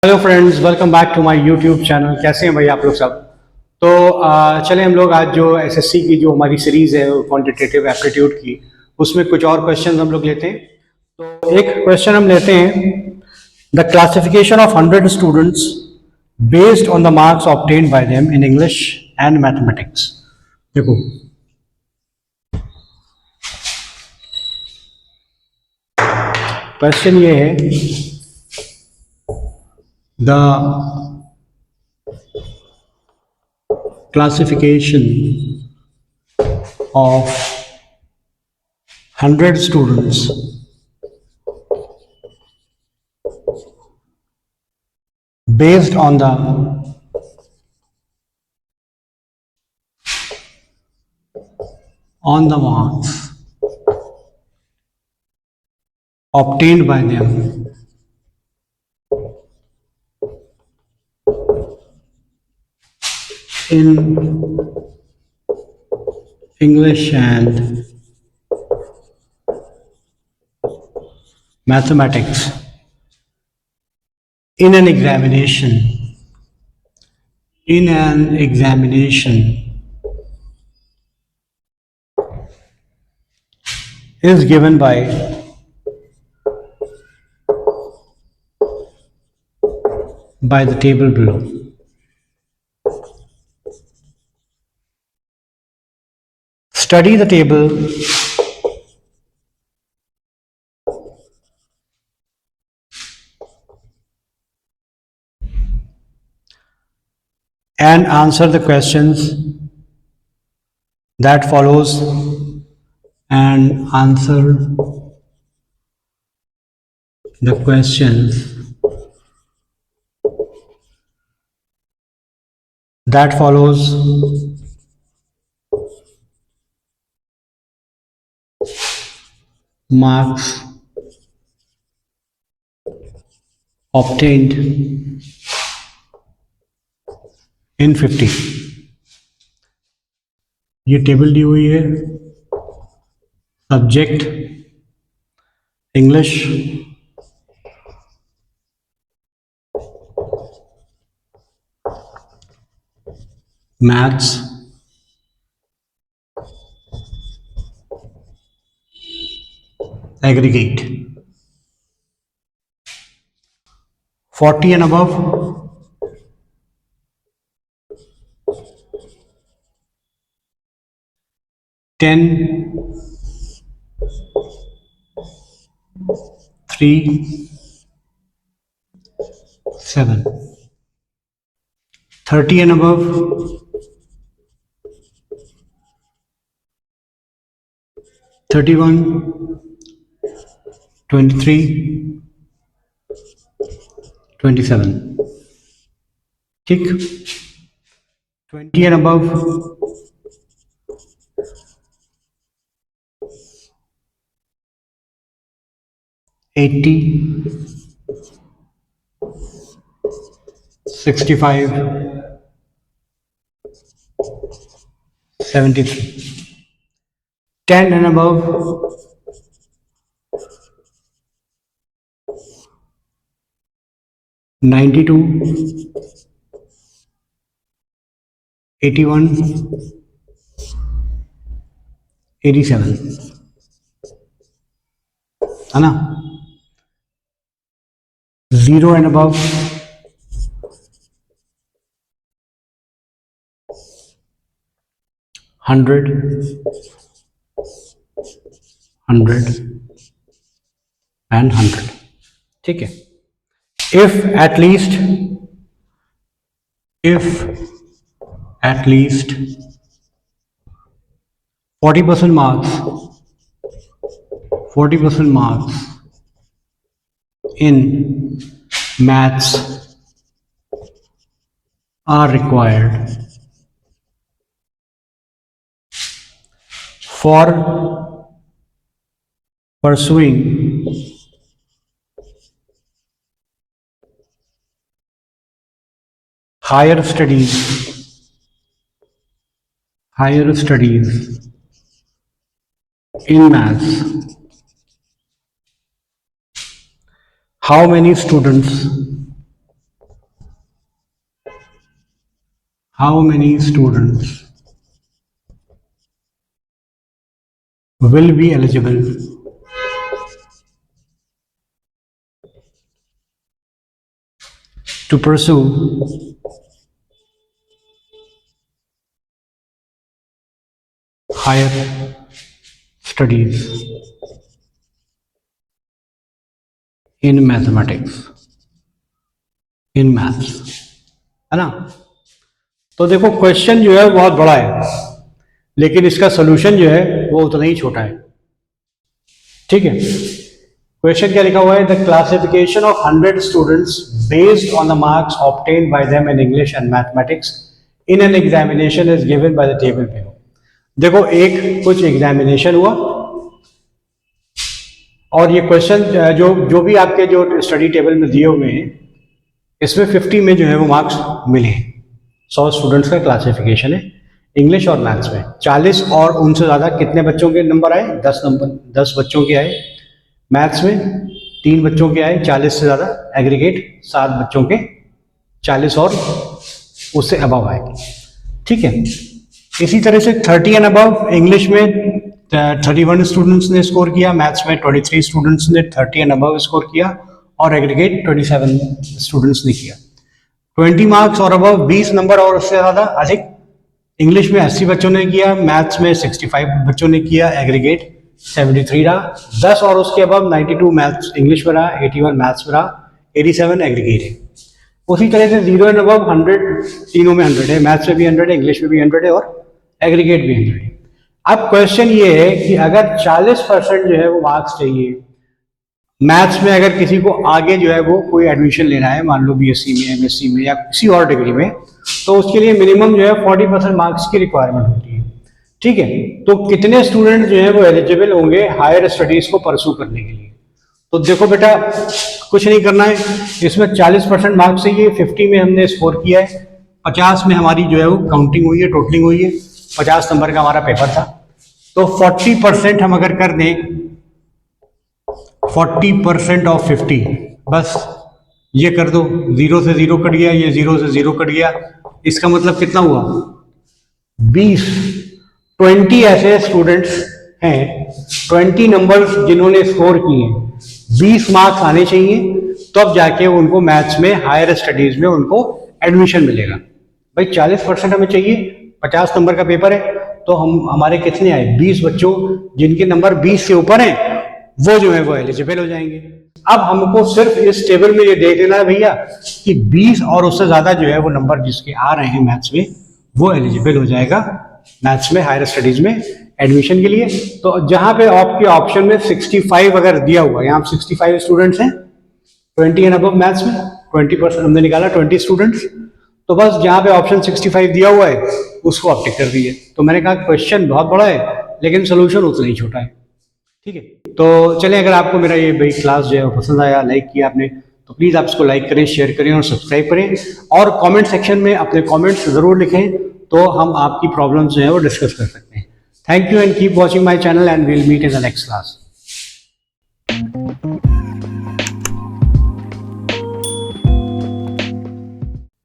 Hello friends, welcome back to my YouTube channel. कैसे हैं भाई आप लोग सब। तो चले हम लोग आज जो एसएससी की जो हमारी सीरीज़ है क्वांटिटेटिव एप्टीट्यूड की, उसमें कुछ और क्वेश्चन हम लोग लेते हैं। तो एक क्वेश्चन हम लेते हैं, the classification of 100 students based on the marks obtained by them in English and mathematics. देखो क्वेश्चन ये है, the classification of 100 students based on the marks obtained by them in English and mathematics in an examination is given by the table below. Study the table and answer the questions that follows and answer the questions that follows marks obtained in 50। ये table दी हुई है, subject English, maths, aggregate. 40 and above, 10, 3, 7, 30 and above, 31, 23, 27। ठीक, 20 and above, 80, 65, 73। 10 and above, 92, 81, 87, है ना। 0 and above, 100, 100 and 100। ठीक है। if at least 40% marks in maths are required for pursuing higher studies in maths, how many students how many students will be eligible to pursue higher studies in mathematics, in maths, है ना। तो देखो question जो है बहुत बड़ा है, लेकिन इसका सोल्यूशन जो है वो उतना ही छोटा है। ठीक है, क्वेश्चन क्या लिखा हुआ है, the classification of 100 students based on the marks obtained by them in English and mathematics in an examination is given by the table below. देखो एक कुछ एग्जामिनेशन हुआ और ये क्वेश्चन जो भी आपके जो स्टडी टेबल में दिए हुए हैं इसमें 50 में जो है वो मार्क्स मिले हैं। 100 स्टूडेंट्स का क्लासिफिकेशन है इंग्लिश और मैथ्स में। 40 और उनसे ज़्यादा कितने बच्चों के नंबर आए, 10 बच्चों के आए। मैथ्स में 3 बच्चों के आए, 40 से ज़्यादा एग्रीगेट 7 बच्चों के 40 और उससे अबव आए। ठीक है, इसी तरह से 30 एंड अबव इंग्लिश में 31 स्टूडेंट्स ने स्कोर किया, मैथ्स में 23 स्टूडेंट्स ने 30 एंड अबव स्कोर किया और एग्रीगेट 27 स्टूडेंट्स ने किया। 20 मार्क्स और अबव 20 नंबर और उससे ज़्यादा अधिक इंग्लिश में 80 बच्चों ने किया, मैथ्स में 65 बच्चों ने किया, एग्रीगेट 73 रहा। 10 और उसके अबव 92 मैथ्स इंग्लिश में रहा, 81 मैथ्स में रहा, 87 एग्रीगेट है। उसी तरह से 0 एंड अबव 100 तीनों में 100 है, मैथ्स में भी 100 है, इंग्लिश में भी 100 है और एग्रीगेट भी 100 है। अब क्वेश्चन ये है कि अगर 40% जो है वो मार्क्स चाहिए मैथ्स में, अगर किसी को आगे जो है वो कोई एडमिशन लेना है, मान लो बीएससी में, एमएससी में या किसी और डिग्री में, तो उसके लिए मिनिमम जो है 40% मार्क्स की रिक्वायरमेंट होती है। ठीक है, तो कितने स्टूडेंट जो है वो एलिजिबल होंगे हायर स्टडीज को परसू करने के लिए। तो देखो बेटा कुछ नहीं करना है, इसमें 40% मार्क्स चाहिए, 50 में हमने स्कोर किया है, 50 में हमारी जो है वो काउंटिंग हुई है, टोटलिंग हुई है, 50 नंबर का हमारा पेपर था। तो 40% हम अगर कर दें, 40% ऑफ 50, बस ये कर दो, 0 से 0 कट गया, ये 0 से 0 कट गया, इसका मतलब कितना हुआ 20 ऐसे स्टूडेंट्स हैं, 20 नंबर्स जिन्होंने स्कोर किए हैं, 20 मार्क्स आने चाहिए, तब जाके उनको मैथ्स में हायर स्टडीज में उनको एडमिशन मिलेगा। भाई 40% हमें चाहिए, 50 नंबर का पेपर है, तो हमारे कितने आए 20 बच्चों जिनके नंबर 20 से ऊपर हैं वो जो है वो एलिजिबल हो जाएंगे। अब हमको सिर्फ इस टेबल में ये देख लेना है भैया कि 20 और उससे ज्यादा जो है वो नंबर जिसके आ रहे हैं मैथ्स में वो एलिजिबल हो जाएगा मैथ्स में हायर स्टडीज में एडमिशन के लिए। तो जहां पे आपके ऑप्शन में 65 अगर दिया हुआ, यहाँ 65 स्टूडेंट्स हैं, 20 एंड अबव मैथ्स में 20% हमने निकाला 20 स्टूडेंट्स, तो बस जहां पे ऑप्शन 65 दिया हुआ है उसको आप टिक कर दिए। तो मैंने कहा क्वेश्चन बहुत बड़ा है लेकिन सोल्यूशन उतना ही छोटा है। ठीक है, तो चलिए अगर आपको मेरा ये भाई क्लास जो है वो पसंद आया, लाइक किया आपने, तो प्लीज़ आप इसको लाइक करें, शेयर करें और सब्सक्राइब करें और कमेंट सेक्शन में अपने कमेंट्स ज़रूर लिखें, तो हम आपकी प्रॉब्लम्स जो है वो डिस्कस कर सकते हैं। Thank you and keep watching my channel and we'll meet in the next class.